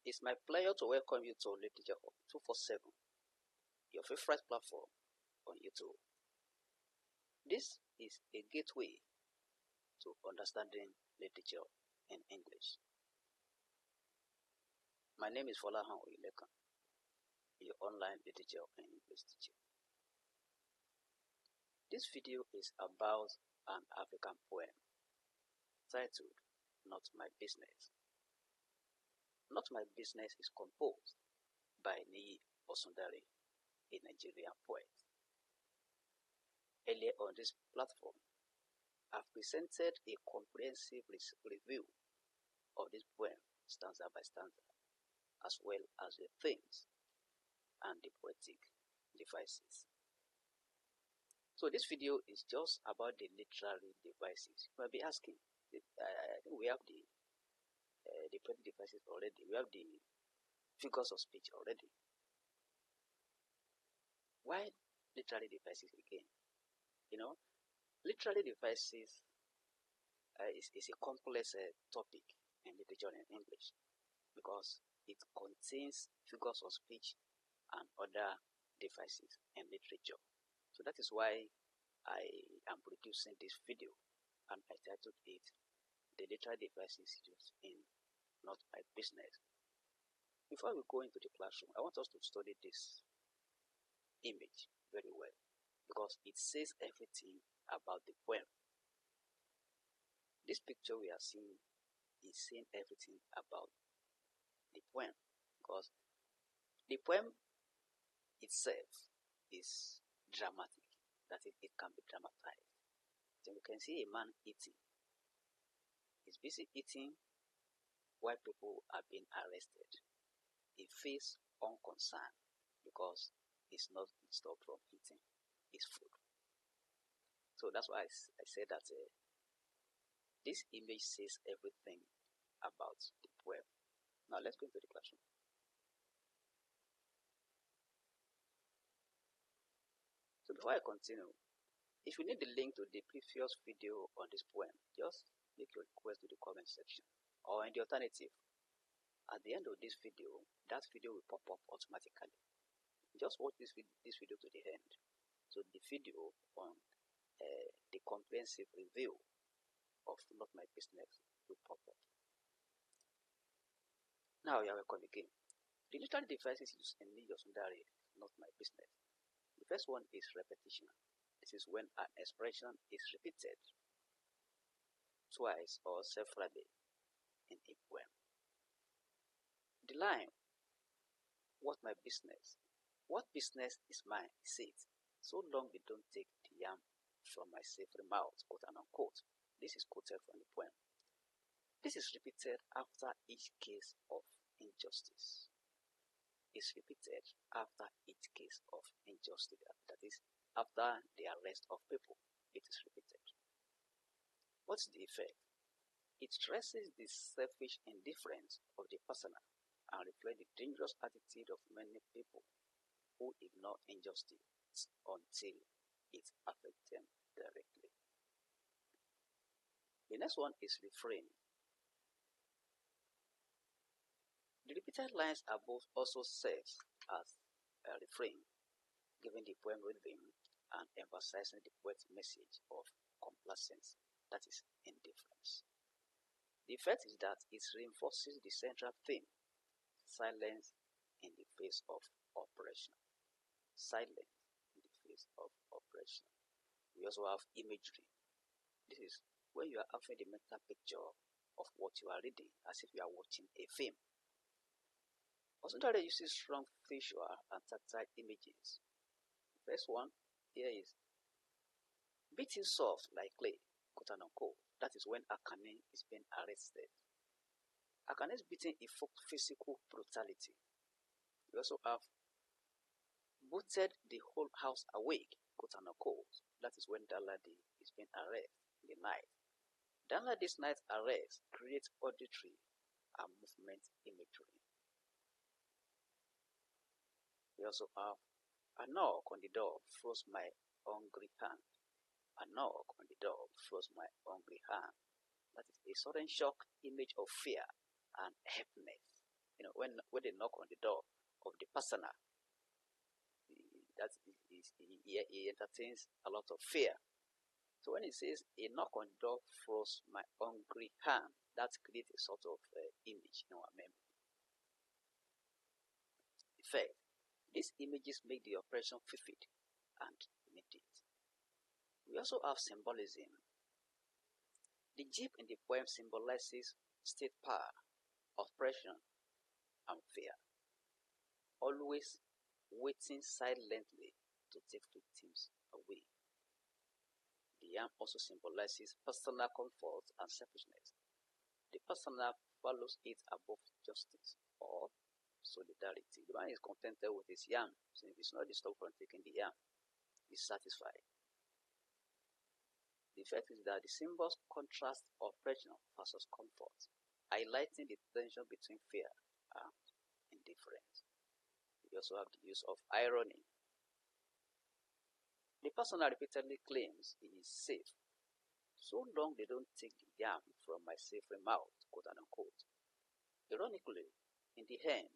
It's my pleasure to welcome you to Literature 247, your favorite platform on YouTube. This is a gateway to understanding literature in English. My name is Folahan Oyileka, your online literature and English teacher. This video is about an African poem titled Not My Business. Not My Business is composed by Niyi Osundare, a Nigerian poet. Earlier on this platform, I've presented a comprehensive review of this poem, stanza by stanza, as well as the themes and the poetic devices. So this video is just about the literary devices. You might be asking, I think we have the poetic devices already. We have the figures of speech already. Why literary devices again? You know, literary devices is a complex topic in literature and English because it contains figures of speech and other devices in literature. So that is why I am producing this video, and I titled it The Literary Devices Used in Not My Business. Before we go into the classroom, I want us to study this image very well because it says everything about the poem. This picture we are seeing is saying everything about the poem because the poem itself is dramatic. That is, it can be dramatized. So you can see a man eating. He's busy eating while people are being arrested. He feels unconcerned because he's not stopped from eating his food. So that's why I said that this image says everything about the poem. Now let's go into the classroom. So before I continue, if you need the link to the previous video on this poem, just make your request to the comment section. Or in the alternative, at the end of this video, that video will pop up automatically. Just watch this video to the end. So the video on the comprehensive review of Not My Business will pop up. Now you are welcome again. The literary devices used in Niyi Osundare is Not My Business. The first one is repetition. This is when an expression is repeated twice or severally in a poem. The line, what my business? What business is mine, is it? So long we don't take the yam from my savory mouth, quote and unquote. This is quoted from the poem. This is repeated after each case of injustice. It's repeated after each case of injustice. That is, after the arrest of people, it is repeated. What's the effect? It stresses the selfish indifference of the personal and reflects the dangerous attitude of many people who ignore injustice until it affects them directly. The next one is refrain. The repeated lines above also serves as a refrain, giving the poem rhythm and emphasizing the poet's message of complacence, that is, indifference. The effect is that it reinforces the central theme, silence in the face of oppression. Silence in the face of oppression. We also have imagery. This is when you are having the mental picture of what you are reading, as if you are watching a film. Osundare uses strong visual and tactile images. The first one here is beating soft like clay, quote and unquote. That is when Akane is being arrested. Akane's beating evokes physical brutality. We also have booted the whole house awake, quote and unquote. That is when Danladi is being arrested in the night. Danladi's night arrest creates auditory and movement imagery. We also have a knock on the door froze my hungry hand. A knock on the door froze my hungry hand. That is a sudden shock image of fear and helplessness when they knock on the door of the persona, he entertains a lot of fear. So when he says, a knock on the door froze my hungry hand, that creates a sort of image in our memory. Effect. These images make the operation vivid and immediate. We also have symbolism. The jeep in the poem symbolizes state power, oppression, and fear, always waiting silently to take victims away. The yam also symbolizes personal comfort and selfishness. The personal follows it above justice or solidarity. The man is contented with his yam, since he's not disturbed from taking the yam. He's satisfied. The effect is that the symbols contrast oppression versus comfort, highlighting the tension between fear and indifference. We also have the use of irony. The person repeatedly claims he is safe, so long they don't take the yam from my savory mouth, quote unquote. Ironically, in the end,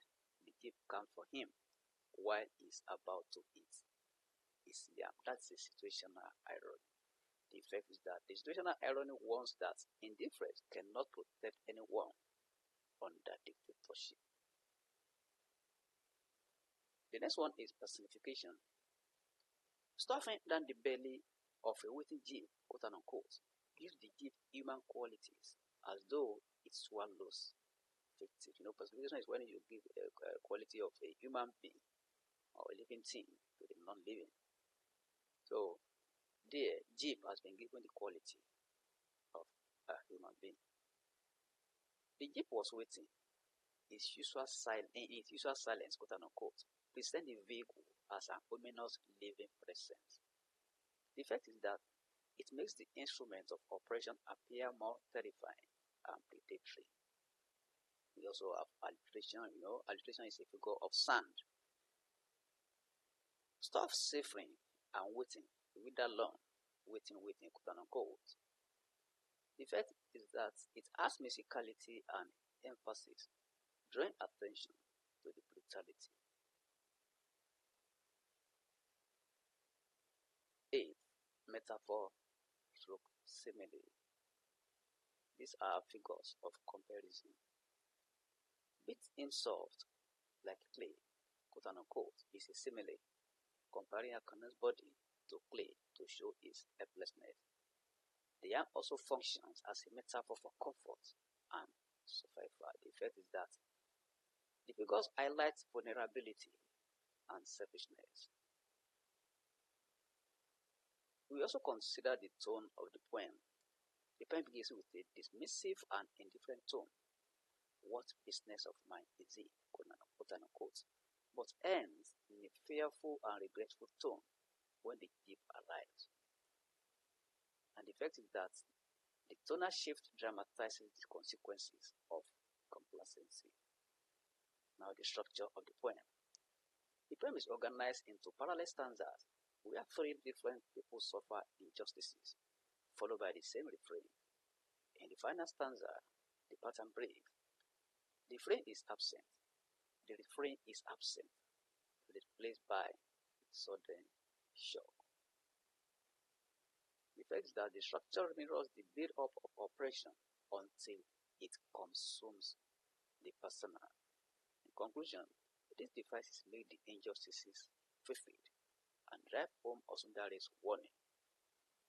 the jeep comes for him while he's about to eat his yam. That's a situational irony. The effect is that the situational irony warns that indifference cannot protect anyone under dictatorship. The next one is personification. Stuffing down the belly of a waiting jeep, quote unquote, gives the jeep human qualities as though it swallows victims. Personification is when you give a quality of a human being or a living thing to the non-living. So, the jeep has been given the quality of a human being. The jeep was waiting. Its usual silence, quote unquote, present the vehicle as an ominous living presence. The effect is that it makes the instrument of operation appear more terrifying and predatory. We also have alliteration. Alliteration is a figure of sand. Stop suffering and waiting, with that long, waiting, quote unquote. The effect is that it adds musicality and emphasis, drawing attention to the brutality. 8. Metaphor stroke simile. These are figures of comparison. Bit in soft, like clay, quote unquote, is a simile, comparing a canoe's body to clay to show its helplessness. The yam also functions as a metaphor for comfort and survival. The effect is that the figures highlight vulnerability and selfishness. We also consider the tone of the poem. The poem begins with a dismissive and indifferent tone. What business of mine is it, quote unquote, but ends in a fearful and regretful tone when the jeep arrives. And the effect is that the tonal shift dramatizes the consequences of complacency. Now, the structure of the poem. The poem is organized into parallel stanzas where 3 different people suffer injustices, followed by the same refrain. In the final stanza, the pattern breaks. The refrain is absent. The refrain is absent, replaced by sudden shock. The effect is that the structure mirrors the build-up of operation until it consumes the persona. In conclusion, these devices make the injustices vivid and drive home Osundare's warning.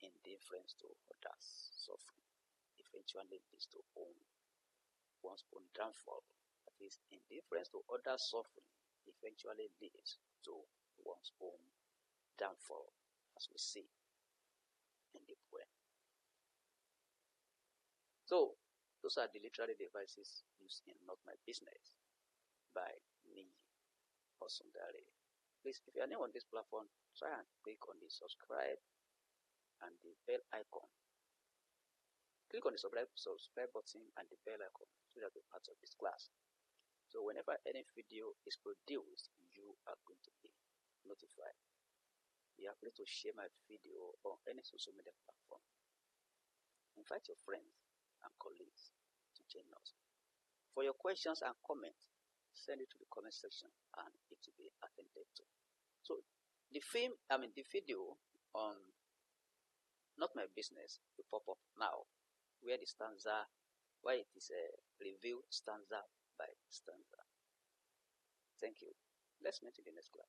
Indifference to others' suffering eventually leads to one's own downfall. That is, indifference to others' suffering eventually leads to one's own downfall, as we see in the poem. So, those are the literary devices used in Not My Business by Niyi Osundare. Please, if you are new on this platform, try and click on the subscribe and the bell icon. Click on the subscribe button and the bell icon so that you're part of this class. So whenever any video is produced, you are going to be notified. You are free to share my video on any social media platform. Invite your friends and colleagues to join us. For your questions and comments, send it to the comment section and it will be attended to. So the video on Not My Business will pop up now, where it is a review stanza by stanza. Thank you. Let's meet in the next class.